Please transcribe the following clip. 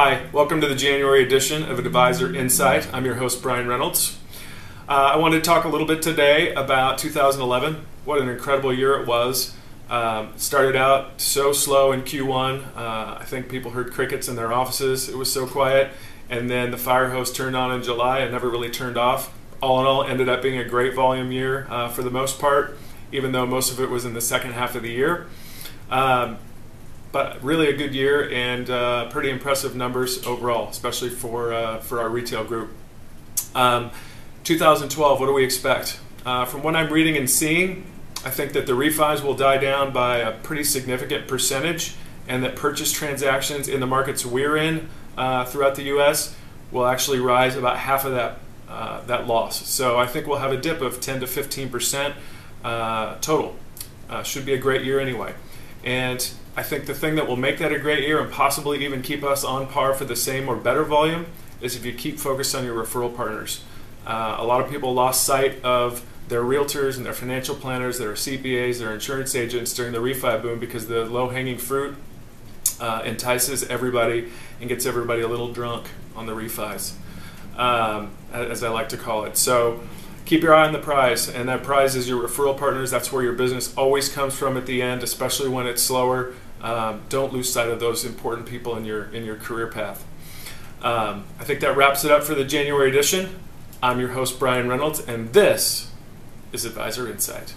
Hi, welcome to the January edition of Advisor Insight. I'm your host, Brian Reynolds. I wanted to talk a little bit today about 2011. What an incredible year it was. Started out so slow in Q1. I think people heard crickets in their offices. It was so quiet. And then the fire hose turned on in July and never really turned off. All in all, ended up being a great volume year for the most part, even though most of it was in the second half of the year. But really a good year and pretty impressive numbers overall, especially for our retail group. 2012, what do we expect? From what I'm reading and seeing, I think that the refis will die down by a pretty significant percentage, and that purchase transactions in the markets we're in throughout the U.S. will actually rise about half of that loss. So I think we'll have a dip of 10 to 15% total. Should be a great year anyway. And I think the thing that will make that a great year and possibly even keep us on par for the same or better volume is if you keep focused on your referral partners. A lot of people lost sight of their realtors and their financial planners, their CPAs, their insurance agents during the refi boom because the low-hanging fruit entices everybody and gets everybody a little drunk on the refis, as I like to call it. So keep your eye on the prize, and that prize is your referral partners. That's where your business always comes from at the end, especially when it's slower. Don't lose sight of those important people in your career path. I think that wraps it up for the January edition. I'm your host, Brian Reynolds, and this is Advisor Insight.